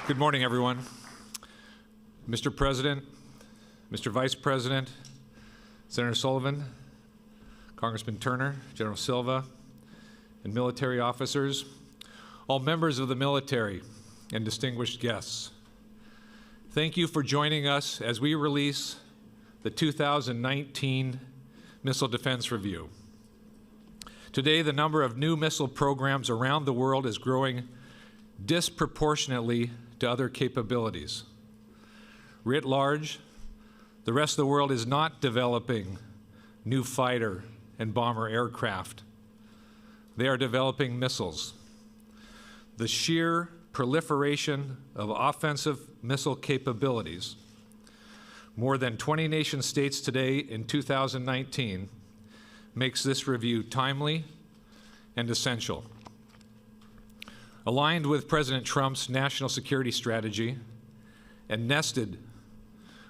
Good morning, everyone. Mr. President, Mr. Vice President, Senator Sullivan, Congressman Turner, General Silva, and military officers, all members of the military, and distinguished guests. Thank you for joining us as we release the 2019 Missile Defense Review. Today, the number of new missile programs around the world is growing disproportionately to other capabilities. Writ large, the rest of the world is not developing new fighter and bomber aircraft. They are developing missiles. The sheer proliferation of offensive missile capabilities, more than 20 nation states today in 2019, makes this review timely and essential. Aligned with President Trump's national security strategy and nested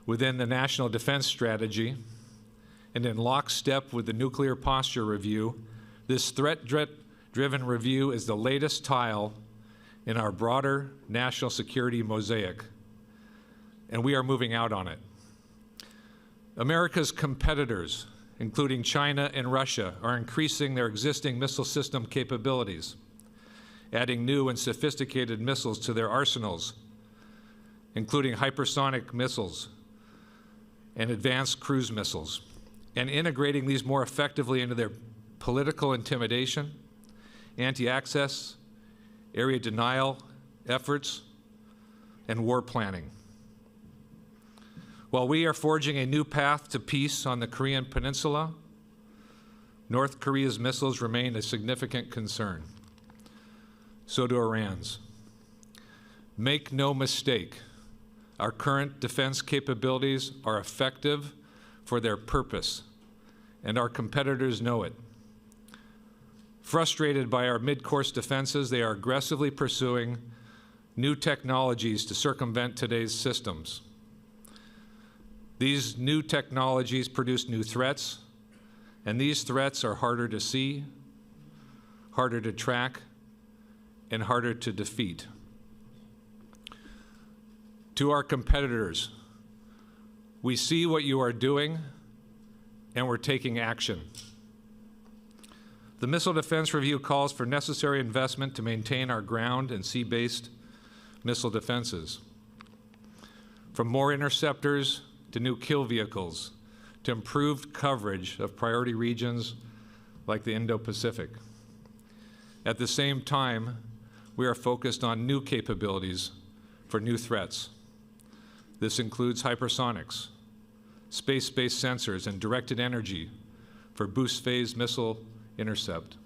within the National Defense Strategy and in lockstep with the Nuclear Posture Review, this threat-driven review is the latest tile in our broader national security mosaic, and we are moving out on it. America's competitors, including China and Russia, are increasing their existing missile system capabilities, adding new and sophisticated missiles to their arsenals, including hypersonic missiles and advanced cruise missiles, and integrating these more effectively into their political intimidation, anti-access, area denial efforts, and war planning. While we are forging a new path to peace on the Korean Peninsula, North Korea's missiles remain a significant concern. So do Iran's. Make no mistake, our current defense capabilities are effective for their purpose, and our competitors know it. Frustrated by our mid-course defenses, they are aggressively pursuing new technologies to circumvent today's systems. These new technologies produce new threats, and these threats are harder to see, harder to track, and harder to defeat. To our competitors, we see what you are doing, and we're taking action. The Missile Defense Review calls for necessary investment to maintain our ground and sea-based missile defenses. From more interceptors to new kill vehicles, to improved coverage of priority regions like the Indo-Pacific. At the same time, we are focused on new capabilities for new threats. This includes hypersonics, space-based sensors, and directed energy for boost phase missile intercept.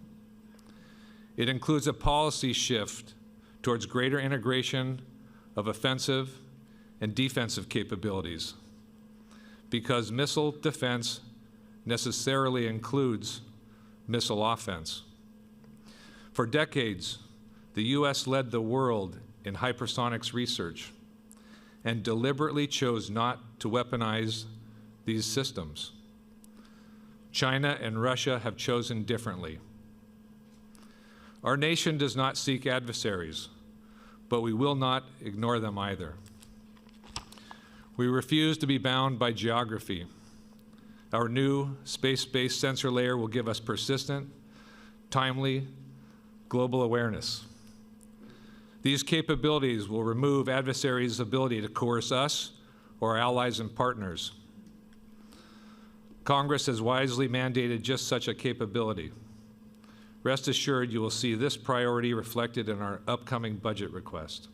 It includes a policy shift towards greater integration of offensive and defensive capabilities, because missile defense necessarily includes missile offense. For decades, the U.S. led the world in hypersonics research and deliberately chose not to weaponize these systems. China and Russia have chosen differently. Our nation does not seek adversaries, but we will not ignore them either. We refuse to be bound by geography. Our new space-based sensor layer will give us persistent, timely, global awareness. These capabilities will remove adversaries' ability to coerce us or our allies and partners. Congress has wisely mandated just such a capability. Rest assured you will see this priority reflected in our upcoming budget request.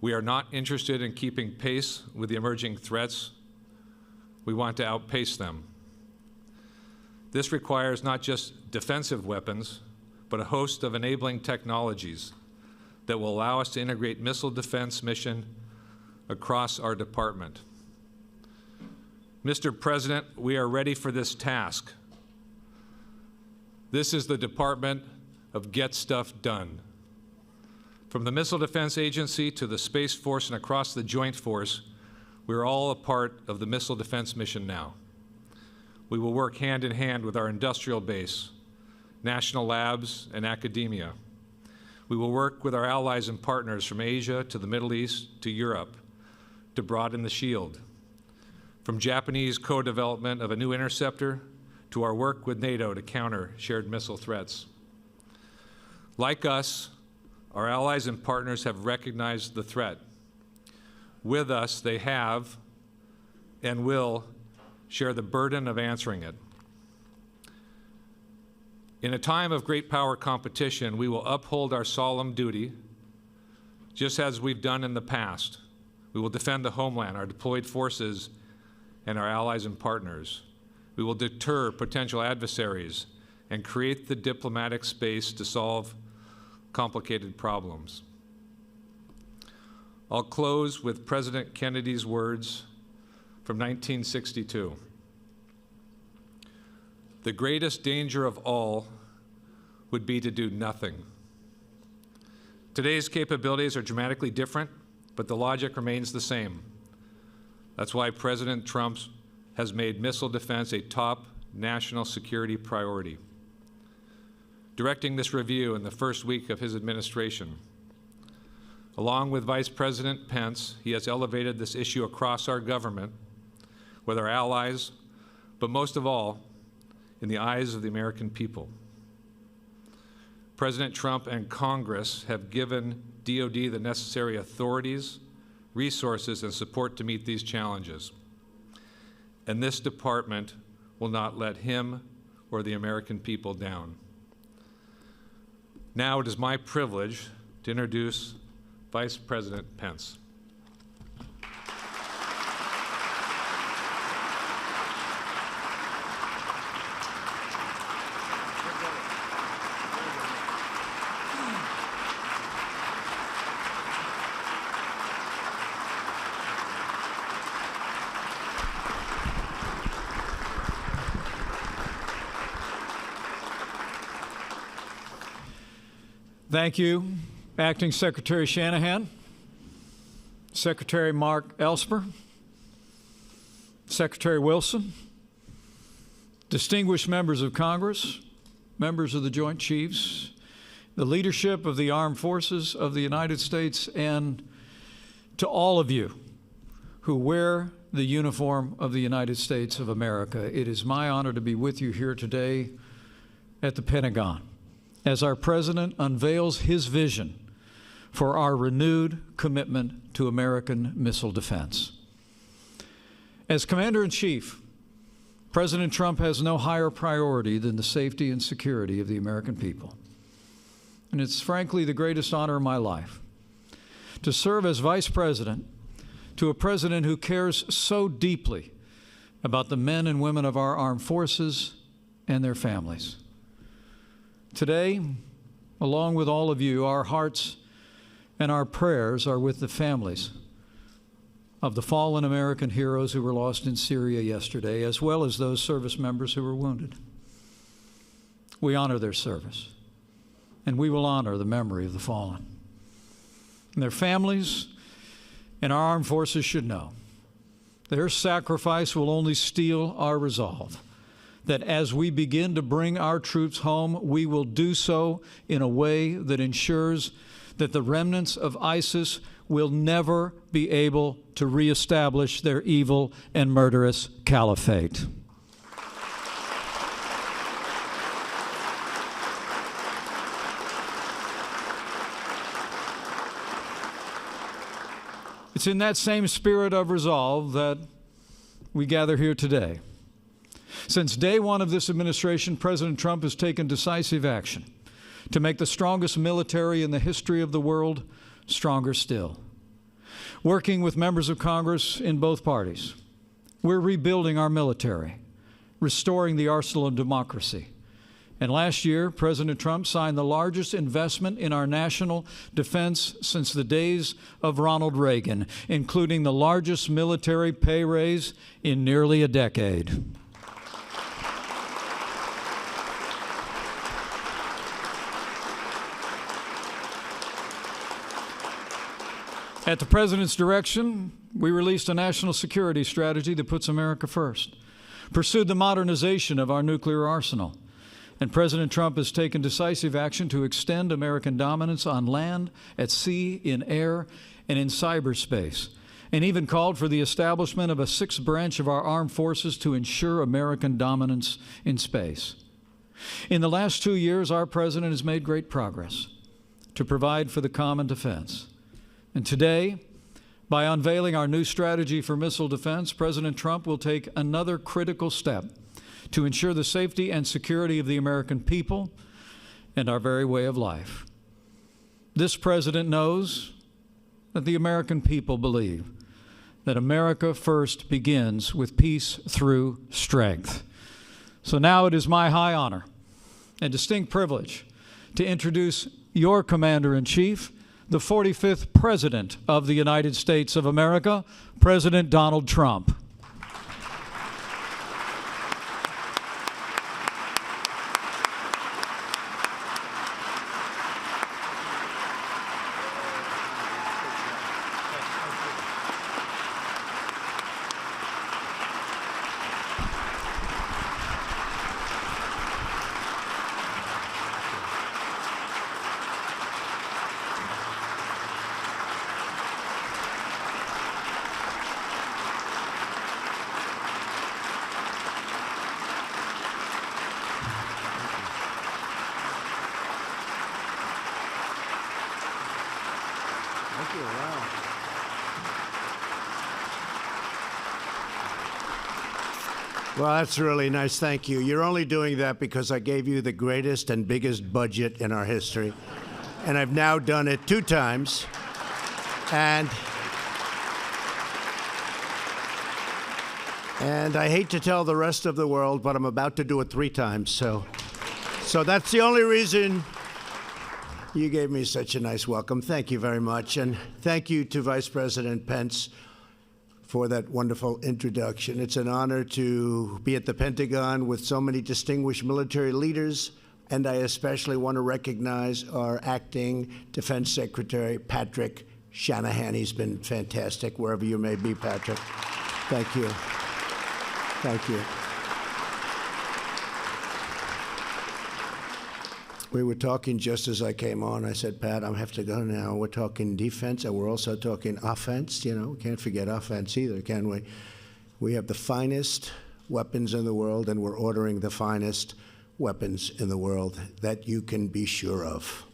We are not interested in keeping pace with the emerging threats. We want to outpace them. This requires not just defensive weapons, but a host of enabling technologies that will allow us to integrate missile defense mission across our department. Mr. President, we are ready for this task. This is the Department of Get Stuff Done. From the Missile Defense Agency to the Space Force and across the Joint Force, we are all a part of the missile defense mission now. We will work hand in hand with our industrial base, national labs, and academia. We will work with our allies and partners from Asia to the Middle East to Europe to broaden the shield, from Japanese co-development of a new interceptor to our work with NATO to counter shared missile threats. Like us, our allies and partners have recognized the threat. With us, they have and will share the burden of answering it. In a time of great power competition, we will uphold our solemn duty, just as we've done in the past. We will defend the homeland, our deployed forces, and our allies and partners. We will deter potential adversaries and create the diplomatic space to solve complicated problems. I'll close with President Kennedy's words from 1962. The greatest danger of all would be to do nothing. Today's capabilities are dramatically different, but the logic remains the same. That's why President Trump has made missile defense a top national security priority. Directing this review in the first week of his administration, along with Vice President Pence, he has elevated this issue across our government, with our allies, but most of all, in the eyes of the American people. President Trump and Congress have given DoD the necessary authorities, resources, and support to meet these challenges. And this department will not let him or the American people down. Now it is my privilege to introduce Vice President Pence. Thank you, Acting Secretary Shanahan, Secretary Mark Elsper, Secretary Wilson, distinguished members of Congress, members of the Joint Chiefs, the leadership of the Armed Forces of the United States, and to all of you who wear the uniform of the United States of America. It is my honor to be with you here today at the Pentagon as our President unveils his vision for our renewed commitment to American missile defense. As Commander-in-Chief, President Trump has no higher priority than the safety and security of the American people. And it's frankly the greatest honor of my life to serve as Vice President to a President who cares so deeply about the men and women of our armed forces and their families. Today, along with all of you, our hearts and our prayers are with the families of the fallen American heroes who were lost in Syria yesterday, as well as those service members who were wounded. We honor their service, and we will honor the memory of the fallen. And their families and our armed forces should know their sacrifice will only steel our resolve that as we begin to bring our troops home, we will do so in a way that ensures that the remnants of ISIS will never be able to reestablish their evil and murderous caliphate. It's in that same spirit of resolve that we gather here today. Since day one of this administration, President Trump has taken decisive action to make the strongest military in the history of the world stronger still. Working with members of Congress in both parties, we're rebuilding our military, restoring the arsenal of democracy. And last year, President Trump signed the largest investment in our national defense since the days of Ronald Reagan, including the largest military pay raise in nearly a decade. At the President's direction, we released a national security strategy that puts America first, pursued the modernization of our nuclear arsenal, And President Trump has taken decisive action to extend American dominance on land, at sea, in air, and in cyberspace, and even called for the establishment of a sixth branch of our armed forces to ensure American dominance in space. In the last 2 years, our president has made great progress to provide for the common defense. And today, by unveiling our new strategy for missile defense, President Trump will take another critical step to ensure the safety and security of the American people and our very way of life. This president knows that the American people believe that America first begins with peace through strength. So now it is my high honor and distinct privilege to introduce your Commander-in-Chief, the 45th President of the United States of America, President Donald Trump. Well, that's really nice. Thank you. You're only doing that because I gave you the greatest and biggest budget in our history. And I've now done it 2 times. And I hate to tell the rest of the world, but I'm about to do it 3 times. So that's the only reason you gave me such a nice welcome. Thank you very much. And thank you to Vice President Pence for that wonderful introduction. It's an honor to be at the Pentagon with so many distinguished military leaders, and I especially want to recognize our acting Defense Secretary, Patrick Shanahan. He's been fantastic, wherever you may be, Patrick. Thank you. Thank you. We were talking just as I came on. I said, Pat, I have to go now. We're talking defense, and we're also talking offense. You know, we can't forget offense either, can we? We have the finest weapons in the world, and we're ordering the finest weapons in the world. That you can be sure of.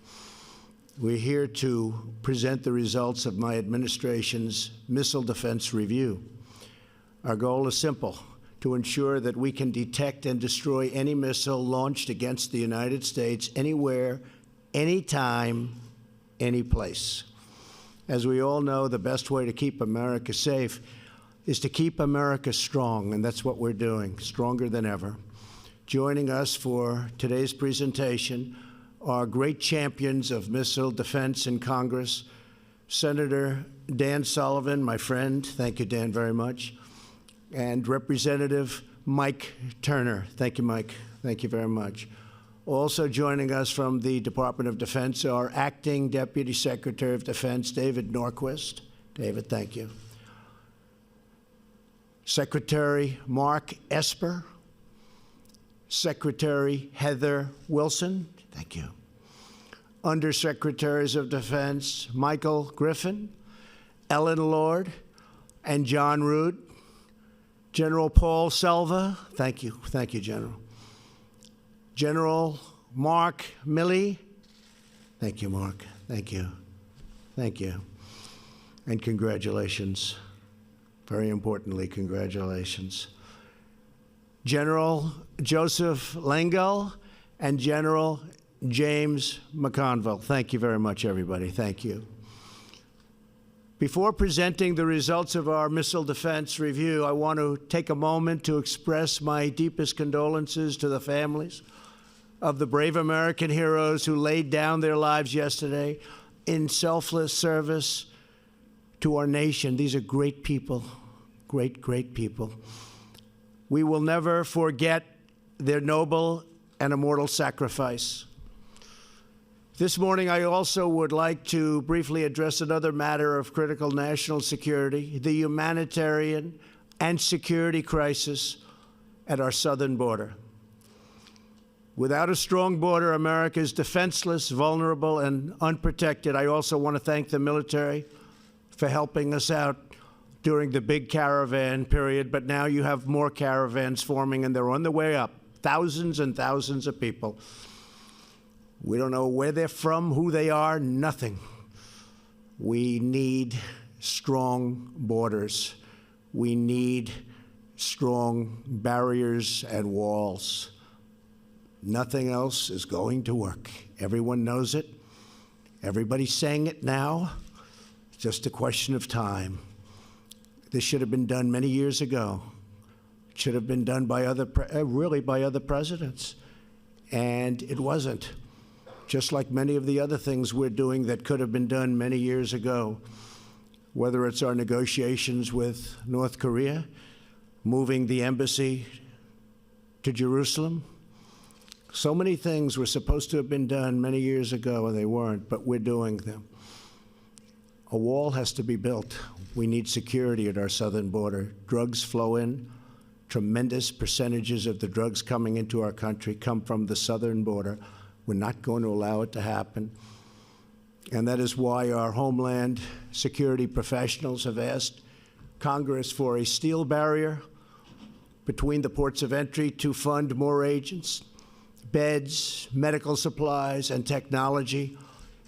We're here to present the results of my administration's missile defense review. Our goal is simple: to ensure that we can detect and destroy any missile launched against the United States anywhere, anytime, any place. As we all know, the best way to keep America safe is to keep America strong, and that's what we're doing, stronger than ever. Joining us for today's presentation are great champions of missile defense in Congress, Senator Dan Sullivan, my friend. Thank you, Dan, very much. And Representative Mike Turner. Thank you, Mike. Thank you very much. Also joining us from the Department of Defense, our Acting Deputy Secretary of Defense, David Norquist. David, thank you. Secretary Mark Esper. Secretary Heather Wilson. Thank you. Undersecretaries of Defense Michael Griffin, Ellen Lord, and John Rood. General Paul Selva, thank you. Thank you, General. General Mark Milley, thank you, Mark. Thank you. Thank you. And congratulations. Very importantly, congratulations. General Joseph Lengyel and General James McConville. Thank you very much, everybody. Thank you. Before presenting the results of our missile defense review, I want to take a moment to express my deepest condolences to the families of the brave American heroes who laid down their lives yesterday in selfless service to our nation. These are great people, great, great people. We will never forget their noble and immortal sacrifice. This morning, I also would like to briefly address another matter of critical national security, the humanitarian and security crisis at our southern border. Without a strong border, America is defenseless, vulnerable, and unprotected. I also want to thank the military for helping us out during the big caravan period, but now you have more caravans forming, and they're on the way up. Thousands and thousands of people. We don't know where they're from, who they are, nothing. We need strong borders. We need strong barriers and walls. Nothing else is going to work. Everyone knows it. Everybody's saying it now. It's just a question of time. This should have been done many years ago. It should have been done by other presidents. And it wasn't. Just like many of the other things we're doing that could have been done many years ago, whether it's our negotiations with North Korea, moving the embassy to Jerusalem. So many things were supposed to have been done many years ago, and they weren't, but we're doing them. A wall has to be built. We need security at our southern border. Drugs flow in. Tremendous percentages of the drugs coming into our country come from the southern border. We're not going to allow it to happen. And that is why our Homeland Security professionals have asked Congress for a steel barrier between the ports of entry to fund more agents, beds, medical supplies, and technology,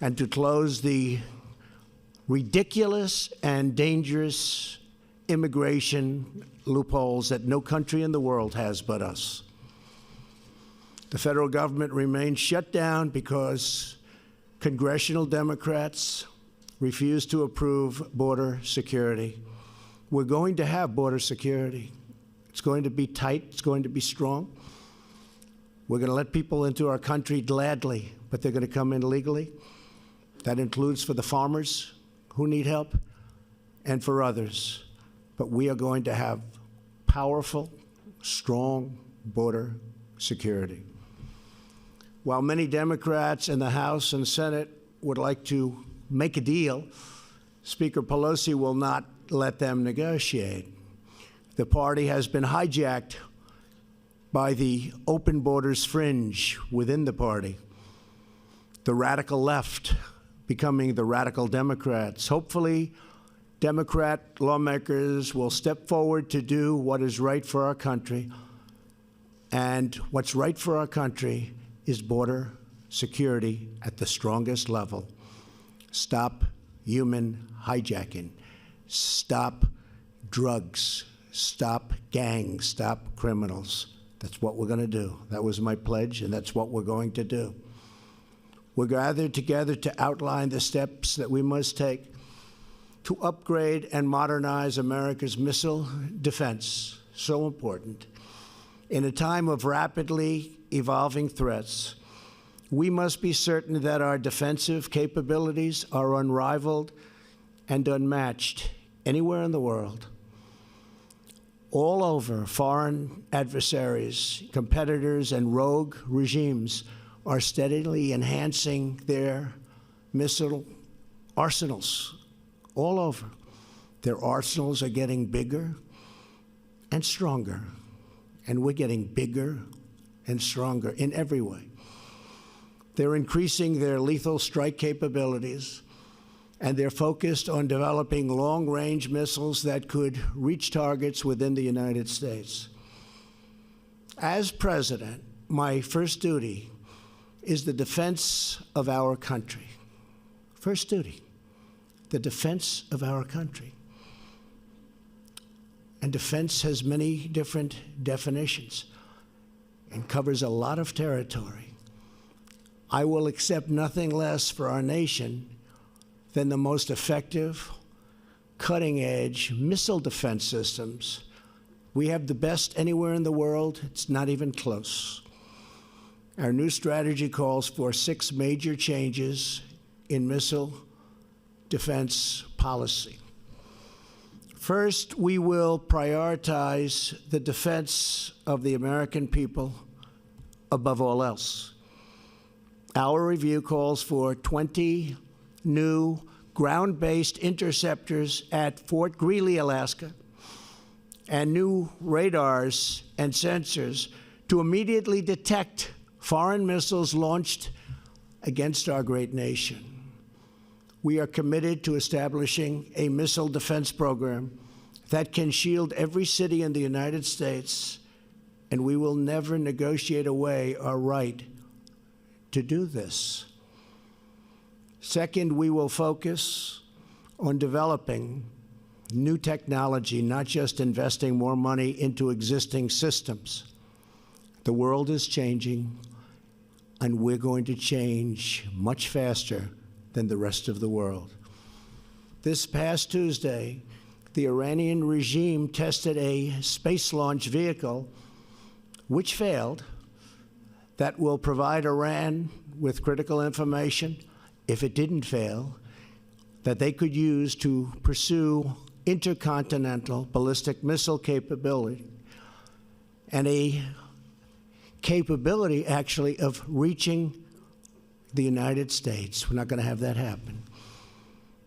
and to close the ridiculous and dangerous immigration loopholes that no country in the world has but us. The federal government remains shut down because congressional Democrats refuse to approve border security. We're going to have border security. It's going to be tight. It's going to be strong. We're going to let people into our country gladly, but they're going to come in legally. That includes for the farmers who need help and for others. But we are going to have powerful, strong border security. While many Democrats in the House and Senate would like to make a deal, Speaker Pelosi will not let them negotiate. The party has been hijacked by the open borders fringe within the party, the radical left becoming the radical Democrats. Hopefully, Democrat lawmakers will step forward to do what is right for our country. And what's right for our country is border security at the strongest level. Stop human hijacking. Stop drugs. Stop gangs. Stop criminals. That's what we're going to do. That was my pledge, and that's what we're going to do. We're gathered together to outline the steps that we must take to upgrade and modernize America's missile defense. So important. In a time of rapidly evolving threats, we must be certain that our defensive capabilities are unrivaled and unmatched anywhere in the world. All over, foreign adversaries, competitors, and rogue regimes are steadily enhancing their missile arsenals all over. Their arsenals are getting bigger and stronger, and we're getting bigger and stronger in every way. They're increasing their lethal strike capabilities, and they're focused on developing long-range missiles that could reach targets within the United States. As president, my first duty is the defense of our country. First duty, the defense of our country. And defense has many different definitions and covers a lot of territory. I will accept nothing less for our nation than the most effective, cutting-edge missile defense systems. We have the best anywhere in the world. It's not even close. Our new strategy calls for 6 major changes in missile defense policy. First, we will prioritize the defense of the American people above all else. Our review calls for 20 new ground-based interceptors at Fort Greely, Alaska, and new radars and sensors to immediately detect foreign missiles launched against our great nation. We are committed to establishing a missile defense program that can shield every city in the United States, and we will never negotiate away our right to do this. Second, we will focus on developing new technology, not just investing more money into existing systems. The world is changing, and we're going to change much faster than the rest of the world. This past Tuesday, the Iranian regime tested a space launch vehicle which failed that will provide Iran with critical information, if it didn't fail, that they could use to pursue intercontinental ballistic missile capability, and a capability actually of reaching the United States. We're not going to have that happen.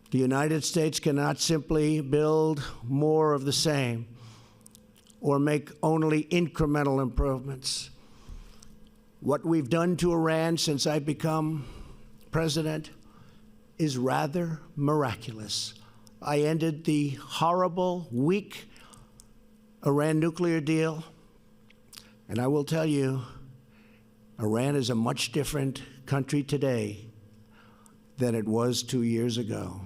The United States cannot simply build more of the same or make only incremental improvements. What we've done to Iran since I've become president is rather miraculous. I ended the horrible, weak Iran nuclear deal, and I will tell you, Iran is a much different country today than it was 2 years ago.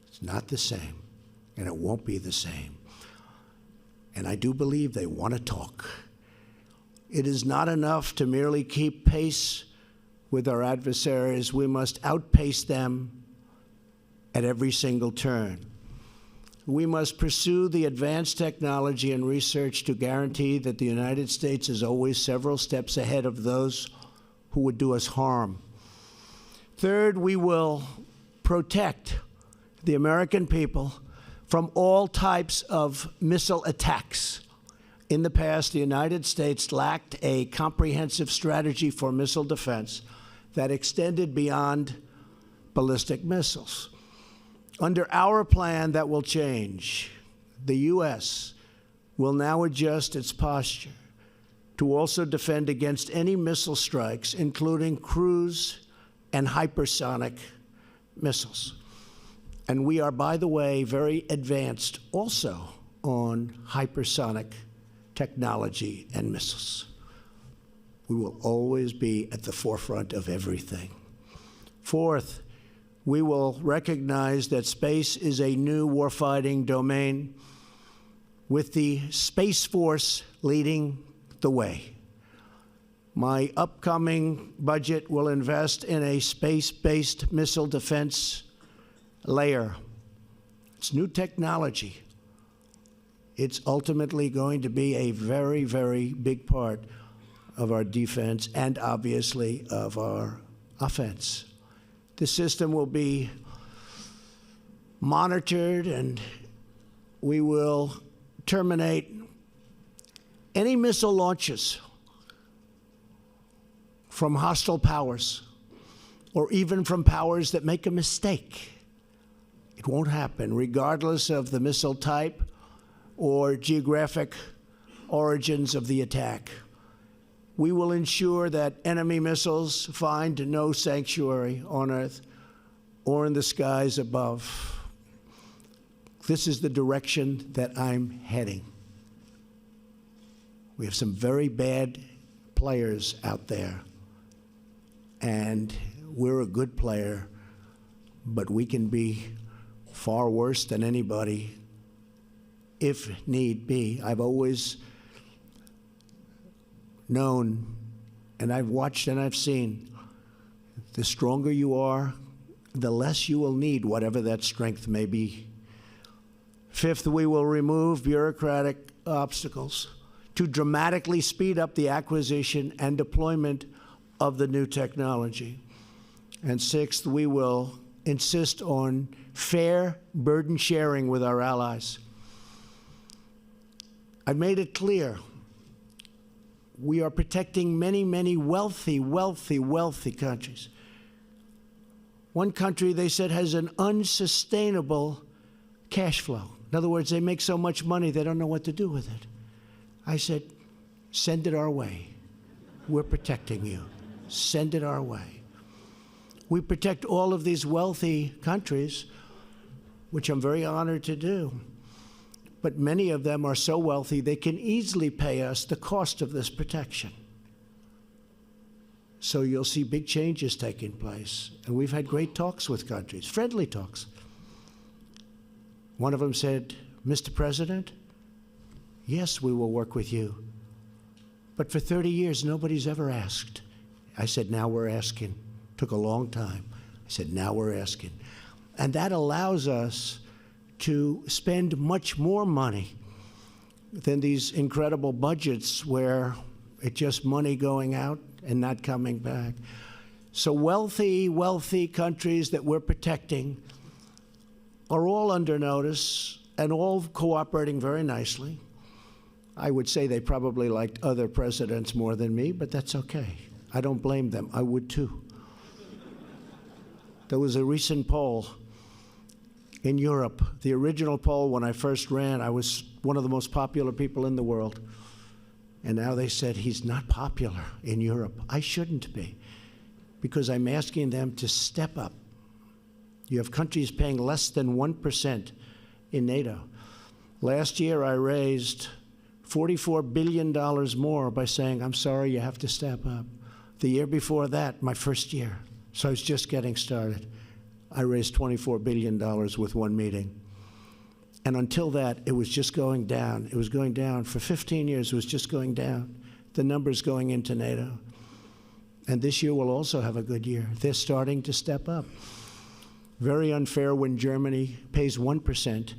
It's not the same, and it won't be the same. And I do believe they want to talk. It is not enough to merely keep pace with our adversaries. We must outpace them at every single turn. We must pursue the advanced technology and research to guarantee that the United States is always several steps ahead of those who would do us harm. Third, we will protect the American people from all types of missile attacks. In the past, the United States lacked a comprehensive strategy for missile defense that extended beyond ballistic missiles. Under our plan, that will change. The U.S. will now adjust its posture to also defend against any missile strikes, including cruise and hypersonic missiles. And we are, by the way, very advanced also on hypersonic technology and missiles. We will always be at the forefront of everything. Fourth, we will recognize that space is a new warfighting domain, with the Space Force leading the way. My upcoming budget will invest in a space-based missile defense layer. It's new technology. It's ultimately going to be a very, very big part of our defense and obviously of our offense. The system will be monitored, and we will terminate any missile launches from hostile powers or even from powers that make a mistake. It won't happen, regardless of the missile type or geographic origins of the attack. We will ensure that enemy missiles find no sanctuary on Earth or in the skies above. This is the direction that I'm heading. We have some very bad players out there, and we're a good player, but we can be far worse than anybody if need be. I've always known, and I've watched and I've seen, the stronger you are, the less you will need whatever that strength may be. Fifth, we will remove bureaucratic obstacles to dramatically speed up the acquisition and deployment of the new technology. And sixth, we will insist on fair burden sharing with our allies. I've made it clear we are protecting many, many wealthy, wealthy, wealthy countries. One country, they said, has an unsustainable cash flow. In other words, they make so much money they don't know what to do with it. I said, send it our way. we're protecting you. Send it our way. We protect all of these wealthy countries, which I'm very honored to do. But many of them are so wealthy they can easily pay us the cost of this protection. So you'll see big changes taking place. And we've had great talks with countries, friendly talks. One of them said, Mr. President, yes, we will work with you. But for 30 years, nobody's ever asked. I said, now we're asking. Took a long time. I said, now we're asking. And that allows us to spend much more money than these incredible budgets where it's just money going out and not coming back. So wealthy countries that we're protecting are all under notice and all cooperating very nicely. I would say they probably liked other presidents more than me, but that's okay. I don't blame them. I would too. There was a recent poll in Europe. The original poll, when I first ran, I was one of the most popular people in the world. And now they said he's not popular in Europe. I shouldn't be, because I'm asking them to step up. You have countries paying less than 1% in NATO. Last year, I raised $44 billion more by saying, I'm sorry, you have to step up. The year before that, my first year, so I was just getting started, I raised $24 billion with one meeting. And until that, it was just going down. It was going down. For 15 years, it was just going down. The numbers going into NATO. And this year will also have a good year. They're starting to step up. Very unfair when Germany pays 1%,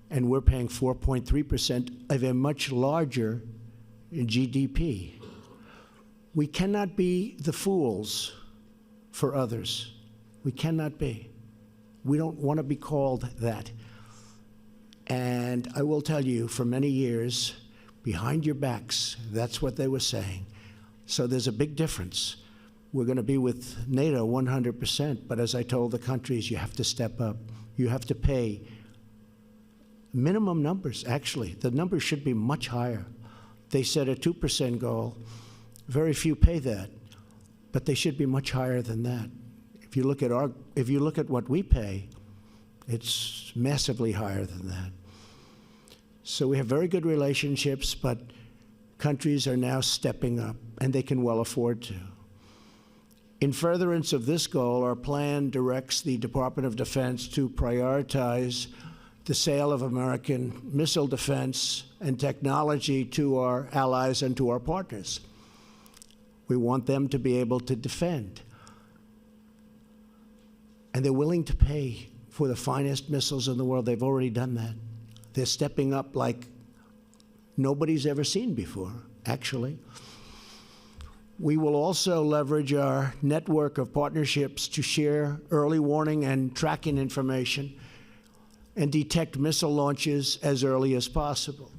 and we're paying 4.3% of a much larger GDP. We cannot be the fools for others. We cannot be. We don't want to be called that. And I will tell you, for many years, behind your backs, that's what they were saying. So there's a big difference. We're going to be with NATO 100%, but as I told the countries, you have to step up. You have to pay minimum numbers, actually. The numbers should be much higher. They set a 2% goal. Very few pay that, but they should be much higher than that. If you look at what we pay, it's massively higher than that. So we have very good relationships, but countries are now stepping up, and they can well afford to. In furtherance of this goal, our plan directs the Department of Defense to prioritize the sale of American missile defense and technology to our allies and to our partners. We want them to be able to defend. And they're willing to pay for the finest missiles in the world. They've already done that. They're stepping up like nobody's ever seen before, actually. We will also leverage our network of partnerships to share early warning and tracking information and detect missile launches as early as possible.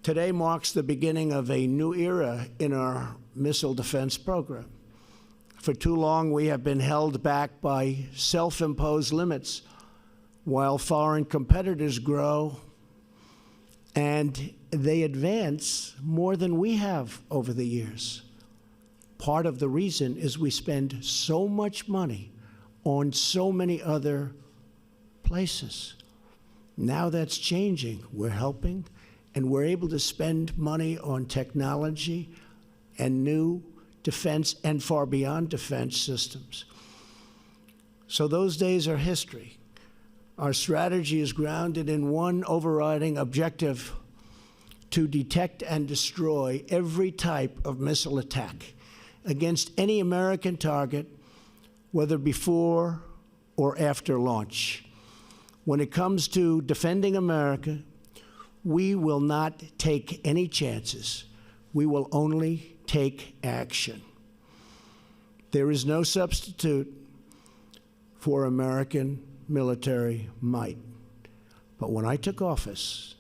Today marks the beginning of a new era in our missile defense program. For too long, we have been held back by self-imposed limits while foreign competitors grow and they advance more than we have over the years. Part of the reason is we spend so much money on so many other places. Now that's changing. We're helping, and we're able to spend money on technology and new defense and far beyond defense systems. So those days are history. Our strategy is grounded in one overriding objective: to detect and destroy every type of missile attack against any American target, whether before or after launch. When it comes to defending America, we will not take any chances. We will only take action. There is no substitute for American military might. But when I took office,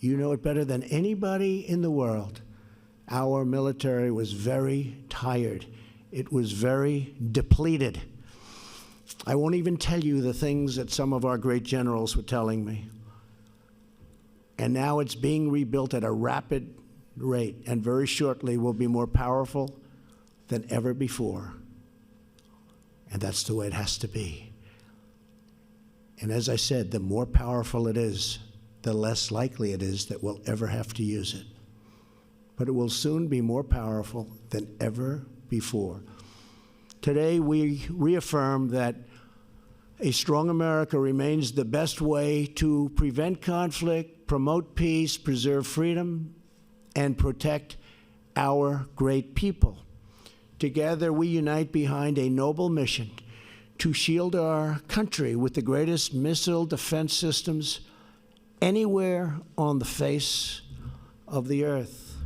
you know it better than anybody in the world, our military was very tired. It was very depleted. I won't even tell you the things that some of our great generals were telling me. And now it's being rebuilt at a rapid rate, and very shortly will be more powerful than ever before. And that's the way it has to be. And as I said, the more powerful it is, the less likely it is that we'll ever have to use it. But it will soon be more powerful than ever before. Today, we reaffirm that a strong America remains the best way to prevent conflict, promote peace, preserve freedom, and protect our great people. Together, we unite behind a noble mission to shield our country with the greatest missile defense systems anywhere on the face of the earth.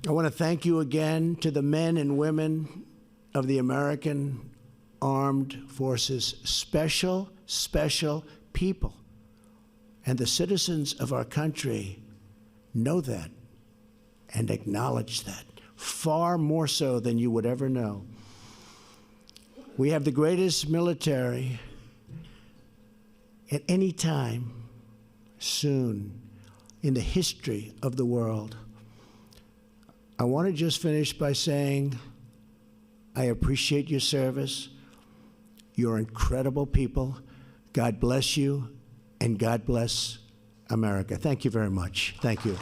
I want to thank you again to the men and women of the American Armed Forces, special people. And the citizens of our country know that and acknowledge that, far more so than you would ever know. We have the greatest military at any time soon in the history of the world. I want to just finish by saying I appreciate your service. You're incredible people. God bless you, and God bless America. Thank you very much. Thank you.